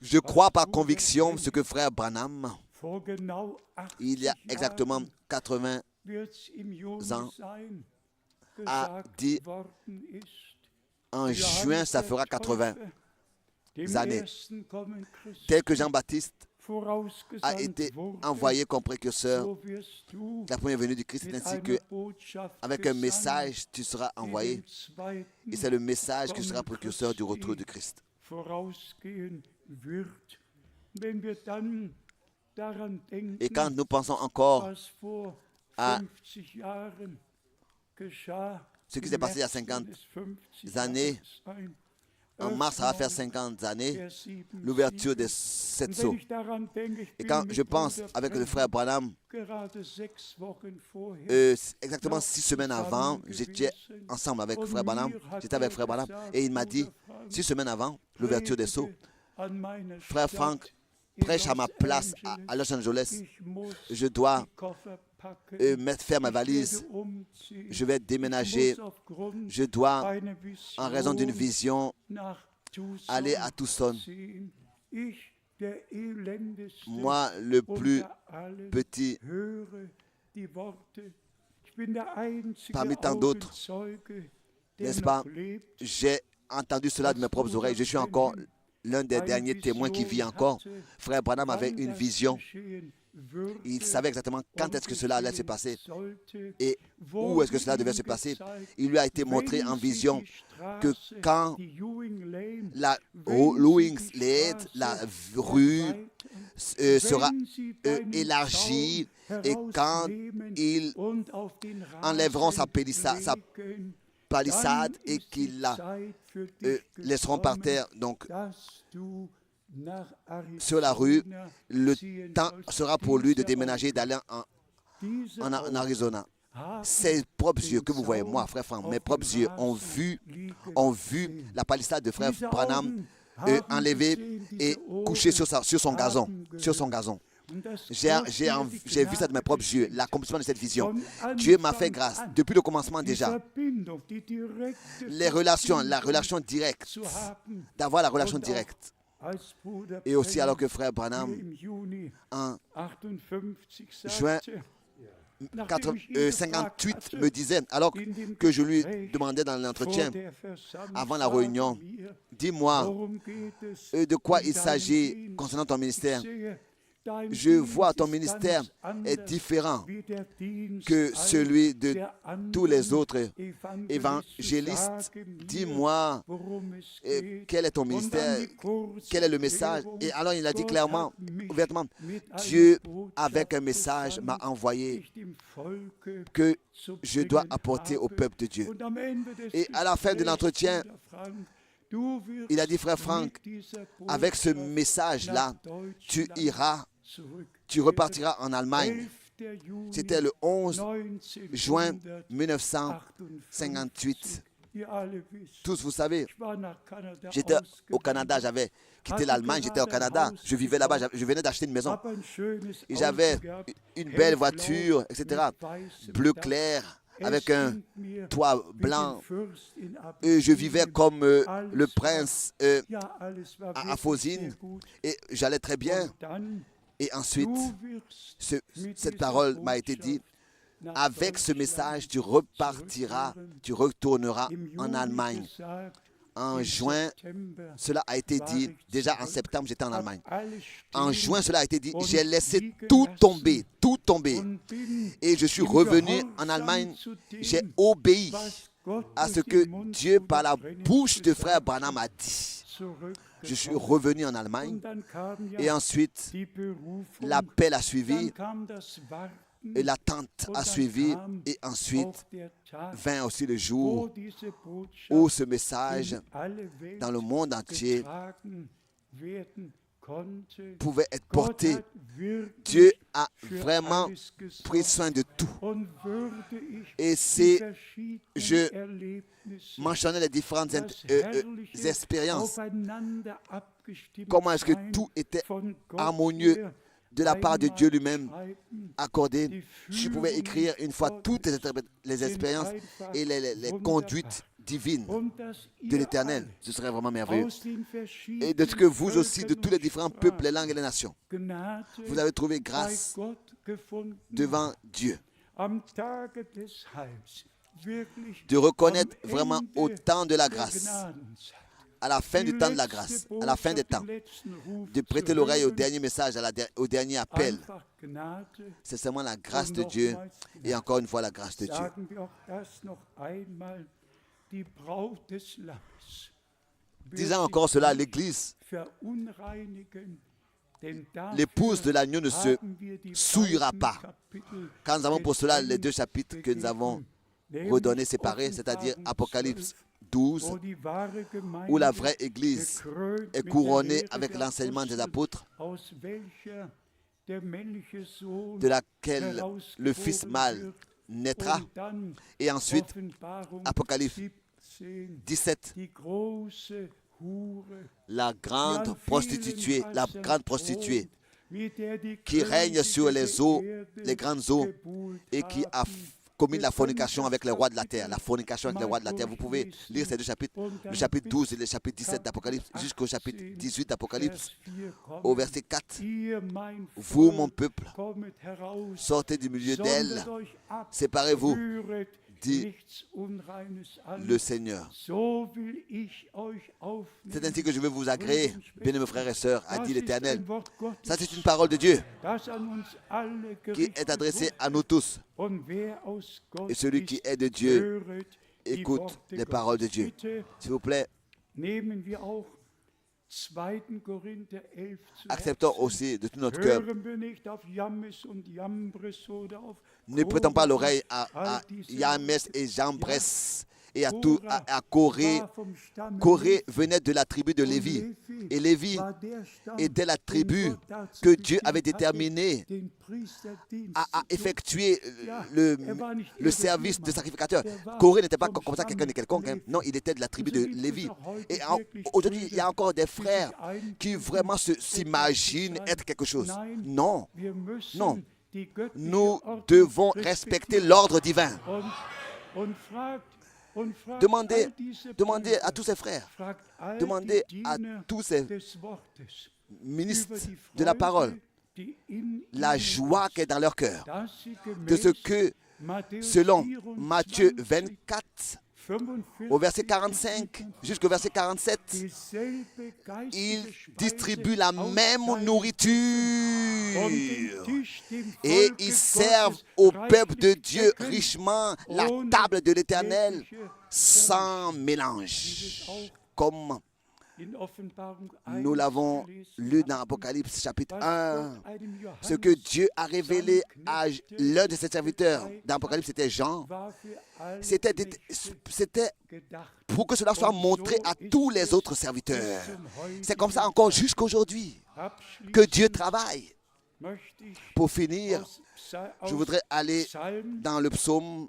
Je crois par conviction ce que frère Branham, il y a exactement 80 ans, a dit en juin, ça fera 80 années. Tel que Jean-Baptiste a été envoyé comme précurseur, la première venue du Christ, ainsi qu'avec un message, tu seras envoyé. Et c'est le message qui sera précurseur du retour du Christ. Et quand nous pensons encore à ce qui s'est passé il y a 50 années, en mars, ça va faire 50 années, l'ouverture des 7 sceaux. Et quand je pense avec le frère Branham, exactement 6 semaines avant, j'étais ensemble avec frère Branham, j'étais avec frère Branham, et il m'a dit, 6 semaines avant l'ouverture des sceaux, frère Frank prêche à ma place à Los Angeles, je dois faire ma valise, je vais déménager, je dois, en raison d'une vision, aller à Tucson. Moi, le plus petit, parmi tant d'autres, n'est-ce pas, j'ai entendu cela de mes propres oreilles. Je suis encore l'un des derniers témoins qui vit encore. Frère Branham avait une vision. Il savait exactement quand est-ce que cela allait se passer et où est-ce que cela devait se passer. Il lui a été montré en vision que quand la rue sera élargie et quand ils enlèveront sa palissade et qu'ils la laisseront par terre, donc sur la rue, le temps sera pour lui de déménager, d'aller en Arizona. Ses propres yeux que vous voyez, moi, frère Franck, mes propres yeux ont vu la palissade de frère Branham enlevée et couchée sur son gazon. J'ai vu ça de mes propres yeux, l'accomplissement de cette vision. Dieu m'a fait grâce, depuis le commencement déjà. La relation directe, d'avoir la relation directe. Et aussi alors que frère Branham, en juin 58, me disait, alors que je lui demandais dans l'entretien, avant la réunion, dis-moi de quoi il s'agit concernant ton ministère. Je vois ton ministère est différent que celui de tous les autres évangélistes. Dis-moi, quel est ton ministère? Quel est le message? Et alors il a dit clairement, ouvertement, Dieu, avec un message, m'a envoyé que je dois apporter au peuple de Dieu. Et à la fin de l'entretien, il a dit, frère Franck, avec ce message-là, tu repartiras en Allemagne. C'était le 11 juin 1958. Tous, vous savez, j'étais au Canada, j'avais quitté l'Allemagne, j'étais au Canada, je vivais là-bas, je venais d'acheter une maison. Et j'avais une belle voiture, etc., bleu clair, avec un toit blanc. Et je vivais comme le prince à Fosine, et j'allais très bien. Et ensuite, cette parole m'a été dite, avec ce message, tu repartiras, tu retourneras en Allemagne. En juin, cela a été dit. Déjà en septembre, j'étais en Allemagne. En juin, cela a été dit. J'ai laissé tout tomber. Et je suis revenu en Allemagne. J'ai obéi à ce que Dieu, par la bouche de frère Branham, a dit. Je suis revenu en Allemagne. Et ensuite, l'appel a suivi. Et l'attente a suivi. Et ensuite, vint aussi le jour où ce message dans le monde entier pouvait être porté. Dieu a vraiment pris soin de tout. Et si je mentionnais les différentes expériences, comment est-ce que tout était harmonieux de la part de Dieu lui-même accordé. Je pouvais écrire une fois toutes les expériences et les conduites divine de l'Éternel. Ce serait vraiment merveilleux. Et de ce que vous aussi, de tous les différents peuples, les langues et les nations, vous avez trouvé grâce devant Dieu. De reconnaître vraiment au temps de la grâce, à la fin du temps de la grâce, à la fin des temps, de prêter l'oreille au dernier message, au dernier appel. C'est seulement la grâce de Dieu et encore une fois la grâce de Dieu. Disant encore cela, l'Église, l'épouse de l'agneau ne se souillera pas. Quand nous avons pour cela les 2 chapitres que nous avons redonnés, séparés, c'est-à-dire Apocalypse 12, où la vraie Église est couronnée avec l'enseignement des apôtres, de laquelle le Fils mâle naîtra, et ensuite Apocalypse 17, la grande prostituée qui règne sur les eaux, les grandes eaux, et qui a commis la fornication avec les rois de la terre. La fornication avec les rois de la terre. Vous pouvez lire ces 2 chapitres, le chapitre 12 et le chapitre 17 d'Apocalypse, jusqu'au chapitre 18 d'Apocalypse, au verset 4. Vous, mon peuple, sortez du milieu d'elle, séparez-vous, dit le Seigneur. C'est ainsi que je veux vous agréer, bien-aimés frères et sœurs, a dit l'Éternel. Ça, c'est une parole de Dieu qui est adressée à nous tous. Et celui qui est de Dieu écoute les paroles de Dieu. S'il vous plaît, acceptons aussi de tout notre cœur. Ne prêtons pas l'oreille à James et Jambres et à Corée. Corée venait de la tribu de Lévi. Et Lévi était la tribu que Dieu avait déterminée à effectuer le service de sacrificateur. Corée n'était pas comme ça quelqu'un de quelconque. Hein. Non, il était de la tribu de Lévi. Et aujourd'hui, il y a encore des frères qui vraiment s'imaginent être quelque chose. Non, non. Nous devons respecter l'ordre divin. Demandez à tous ces frères, demandez à tous ces ministres de la parole la joie qui est dans leur cœur, de ce que, selon Matthieu 24, au verset 45 jusqu'au verset 47, il distribue la même nourriture et ils servent au peuple de Dieu richement la table de l'Éternel sans mélange, comme nous l'avons lu dans Apocalypse chapitre 1. Ce que Dieu a révélé à l'un de ses serviteurs dans Apocalypse, c'était Jean. C'était pour que cela soit montré à tous les autres serviteurs. C'est comme ça encore jusqu'à aujourd'hui que Dieu travaille. Pour finir, je voudrais aller dans le psaume